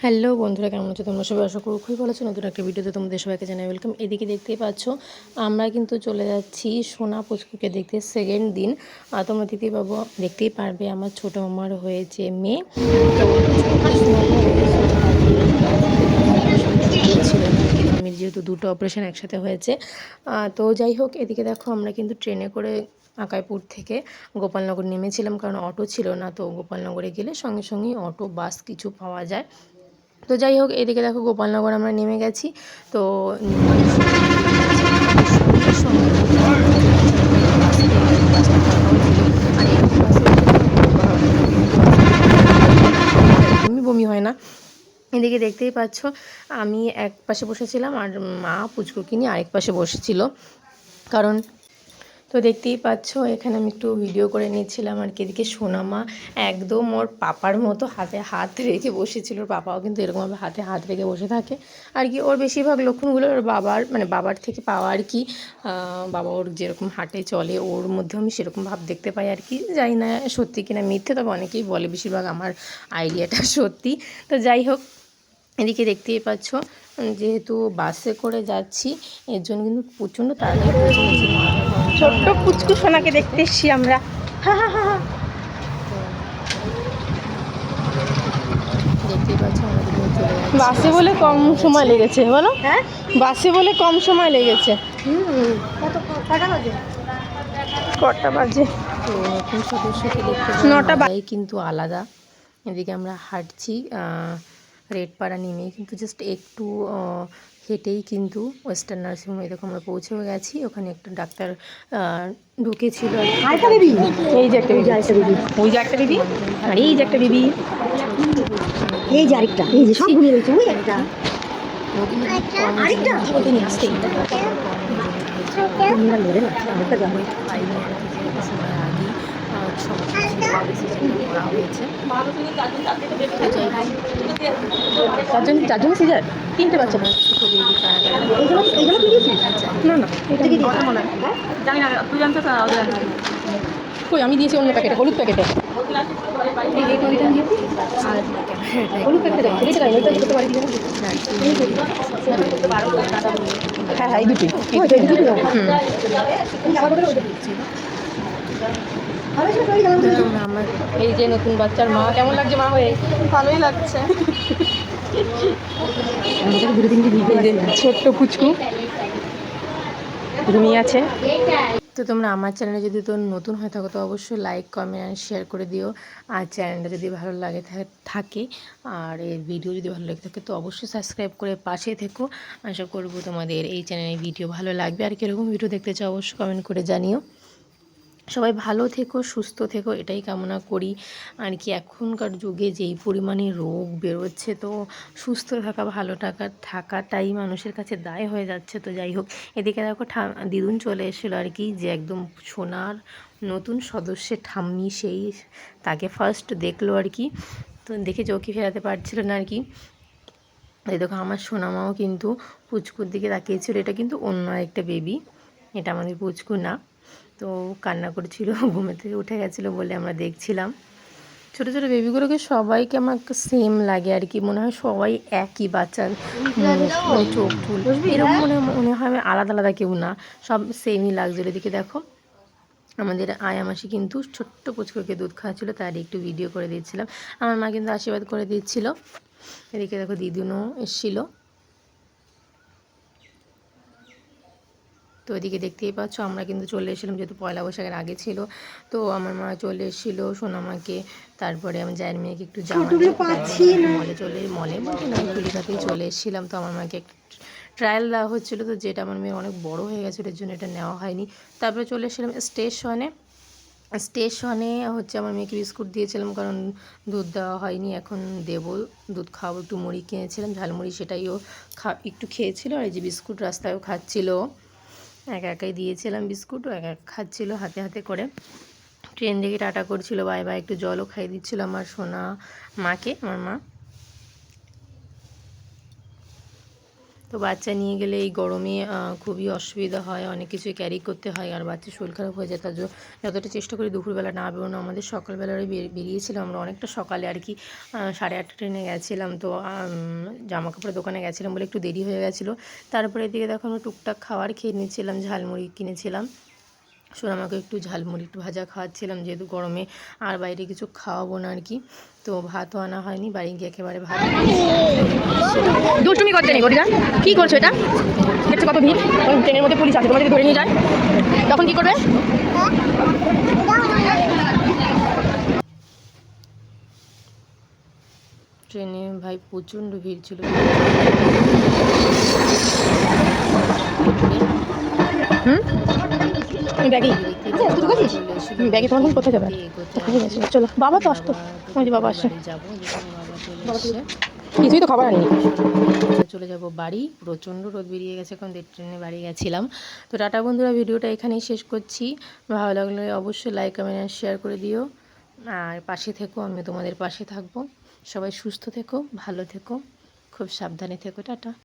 Hello বন্ধুরা, কেমন আছো তোমরা সবাই? আশা করি খুবই ভালো আছো। নতুন একটা ভিডিওতে তোমাদের সবাইকে জানাই ওয়েলকাম। এদিকে দেখতেই পাচ্ছ আমরা কিন্তু চলে যাচ্ছি সোনা পুচকুকে দেখতে, সেকেন্ড দিন। আর তোমরা দেখতেই পারবে আমার ছোটো মামার হয়েছে মেয়ে। তো ছিল না, আমি যেহেতু দুটো অপারেশন একসাথে হয়েছে। তো যাই হোক, এদিকে দেখো আমরা কিন্তু ট্রেনে করে আকাইপুর থেকে গোপালনগর নেমেছিলাম, কারণ অটো ছিল না। তো গোপালনগরে গেলে সঙ্গে সঙ্গেই অটো বাস কিছু পাওয়া যায়। তো যাই হোক, এদিকে দেখো গোপালনগর আমরা নেমে গেছি। তো একদমই বমি হয় না। এদিকে দেখতেই পাচ্ছ আমি এক পাশে বসেছিলাম আর মা পুচকুকে নিয়ে আরেক পাশে বসেছিল। কারণ তো দেখতেই পাচ্ছ এখানে আমি একটু ভিডিও করে নিচ্ছিলাম আর কি। এদিকে সোনামা একদম ওর পাপার মতো হাতে হাত রেখে বসেছিল। ওর পাপাও কিন্তু এরকমভাবে হাতে হাত রেখে বসে থাকে আর কি। ওর বেশিরভাগ লক্ষণগুলো ওর বাবার থেকে পাওয়া আর কি। বাবা ওর যেরকম হাঁটে চলে, ওর মধ্যেও আমি সেরকম ভাব দেখতে পাই আর কি। জানি না সত্যি কিনা মিথ্যে, তবে অনেকেই বলে বেশিরভাগ আমার আইডিয়াটা সত্যি। তো যাই হোক, এদিকে দেখতেই পাচ্ছ যেহেতু বাসে করে যাচ্ছি, এর জন্য কিন্তু প্রচণ্ড তাড়াতাড়ি পৌঁছে গেছি। ছোট্ট পুচকু সোনাকে দেখতে এসছি আমরা। দেখতেই পাচ্ছ আমাদের নিয়ে চলে যাচ্ছি। বাসে বলে কম সময় লেগেছে বলো? হ্যাঁ, বাসে বলে কম সময় লেগেছে। কটা বাজে? তো নতুন সদস্যকে দেখতে মজাই কিন্তু আলাদা। এদিকে আমরা হাঁটছি রেডপাড়া নেমে, কিন্তু জাস্ট একটু হেঁটেই কিন্তু ওয়েস্টার্ন নার্সিংহোম এরকম আমরা পৌঁছেও গেছি। ওখানে একটা ডাক্তার ঢুকেছিল। এই যে একটা বেবি, ওই যে একটা বেবি, আর এই যে একটা বেবি, এই যে আরেকটা, এই যে সব ঘুরে রয়েছে। ওই একটা আরেকটা নিয়ে আসছে। চারজন সিজার, তিনটে বাচ্চা। না না, এটা কি মনে হয় জানি না, তুই জানতে কই আমি দিয়েছি অন্য প্যাকেটে, হলুদ প্যাকেটে। হলুদ প্যাকেটে হ্যাঁ হ্যাঁ, এই দুটোই। এই যে নতুন বাচ্চার মা, কেমন লাগছে মা হয়ে? ভালোই লাগছে। ছোট্ট পুচকু ঘুমিয়ে আছে। তো তোমরা আমার চ্যানেলে যদি তো নতুন হয়ে থাকো, তো অবশ্যই লাইক, কমেন্ট অ্যান্ড শেয়ার করে দিও। আর চ্যানেলটা যদি ভালো লাগে থাকে আর এর ভিডিও যদি ভালো লাগে থাকে, তো অবশ্যই সাবস্ক্রাইব করে পাশে থেকো। আশা করব তোমাদের এই চ্যানেলের ভিডিও ভালো লাগবে। আর কীরকম ভিডিও দেখতে চাও অবশ্যই কমেন্ট করে জানিও। সবাই ভালো থেকো, সুস্থ থেকো, এটাই কামনা করি আর কি। এখনকার যুগে যেই পরিমাণে রোগ বেরোচ্ছে, তো সুস্থ থাকা, ভালো থাকাটাই মানুষের কাছে দায় হয়ে যাচ্ছে। তো যাই হোক, এদিকে দেখো দিদুন চলে এসেছিলো আর কি, যে একদম সোনার নতুন সদস্যের ঠাম্মি, সেই তাকে ফার্স্ট দেখলো আর কি। তো দেখে চোখে ফেরাতে পারছিল না আর কি। এই দেখো আমার সোনামাও কিন্তু পুচকুর দিকে তাকিয়েছিল। এটা কিন্তু অন্য একটা বেবি, এটা আমাদের পুচকু না। তো কান্না করছিল, ঘুমে থেকে উঠে গেছিলো বলে আমরা দেখছিলাম। ছোটো ছোটো বেবিগুলোকে সবাইকে আমার সেম লাগে আর কি, মনে হয় সবাই একই বাচ্চার মানে চোখ চুল এরকম মনে হয় আলাদা আলাদা কেউ না, সব সেমই লাগছিল। এদিকে দেখো আমাদের আয়া মাসি কিন্তু ছোট্ট পুচকুকে দুধ খাওয়াচ্ছিলো, তার একটু ভিডিও করে দিচ্ছিলাম। আমার মা কিন্তু আশীর্বাদ করে দিচ্ছিল। এদিকে দেখো দিদুনও এসেছিলো। তো এদিকে দেখতেই পাচ্ছ আমরা কিন্তু চলে এসেছিলাম, যেহেতু পয়লা বৈশাখের আগে ছিল। তো আমার মা চলে এসেছিলো সোনামাকে, তারপরে আমার জায়ের মেয়েকে একটু মলে বলতে না, কলিকাতায় চলে এসেছিলাম। তো আমার মাকে একটা ট্রায়াল দেওয়া হচ্ছিলো, তো যেটা আমার মেয়ে অনেক বড় হয়ে গেছিলো, এর জন্য এটা নেওয়া হয়নি। তারপরে চলে এসেছিলাম স্টেশনে হচ্ছে আমার মেয়েকে বিস্কুট দিয়েছিলাম, কারণ দুধ দেওয়া হয়নি, এখন দেবো, দুধ খাওয়াবো। একটু মুড়ি কিনেছিলাম, ঝালমুড়ি, সেটাইও একটু খেয়েছিল। আর এই যে বিস্কুট রাস্তায়ও খাচ্ছিলো, একা একাই দিয়েছিলাম বিস্কুট, একা খাচ্ছিলো হাতে হাতে করে। ট্রেন থেকে টাটা করছিল, বাই বাই, একটু জলও খাইয়ে দিচ্ছিলো আমার সোনা মাকে, আমার মা। তো বাচ্চা নিয়ে গেলে এই গরমে খুবই অসুবিধা হয়, অনেক কিছুই ক্যারি করতে হয়, আর বাচ্চার শরীর খারাপ হয়ে যায়। তার জন্য যতটা চেষ্টা করি দুপুরবেলা না বেরোনো। আমাদের সকালবেলায় বেরিয়েছিলাম আমরা অনেকটা সকালে আর কি, 8:30 ট্রেনে গেছিলাম। তো জামা কাপড়ের দোকানে গেছিলাম বলে একটু দেরি হয়ে গেছিলো। তারপরে এদিকে দেখো আমরা টুকটাক খাবার খেয়ে নিচ্ছিলাম, ঝালমুড়ি কিনেছিলাম। সোনামাকে একটু ঝালমুড়ি একটু ভাজা খাওয়াচ্ছিলাম, যেহেতু গরমে আর বাইরে কিছু খাওয়াবো না আর কি। তো ভাতও আনা হয়নি, বাড়ি গিয়ে একেবারে ভাত দুষ্টুমি করতে নেই গরিলা, কি করছো এটা? দেখছো কত ভিড়, ট্রেনের মধ্যে পুলিশ আছে, তোমার যদি ধরে নিয়ে যায় তখন কি করবে? ট্রেনে ভাই প্রচণ্ড ভিড় ছিল। ব্যাগে ব্যাগে তোমার বোন কোথায় যাবে? চলো, বাবা তো আসতো, ওই যে বাবা আসছে, কিছুই তো খাবার আনি। চলে যাব বাড়ি, প্রচণ্ড রোদ বেরিয়ে গেছে, এখন ট্রেনে বাড়ি গেছিলাম। তো টাটা বন্ধুরা, ভিডিওটা এখানেই শেষ করছি। ভালো লাগলে অবশ্যই লাইক কমেন্ট আর শেয়ার করে দিও, আর পাশে থেকো, আমি তোমাদের পাশে থাকবো। সবাই সুস্থ থেকো, ভালো থেকো, খুব সাবধানে থেকো। টাটা।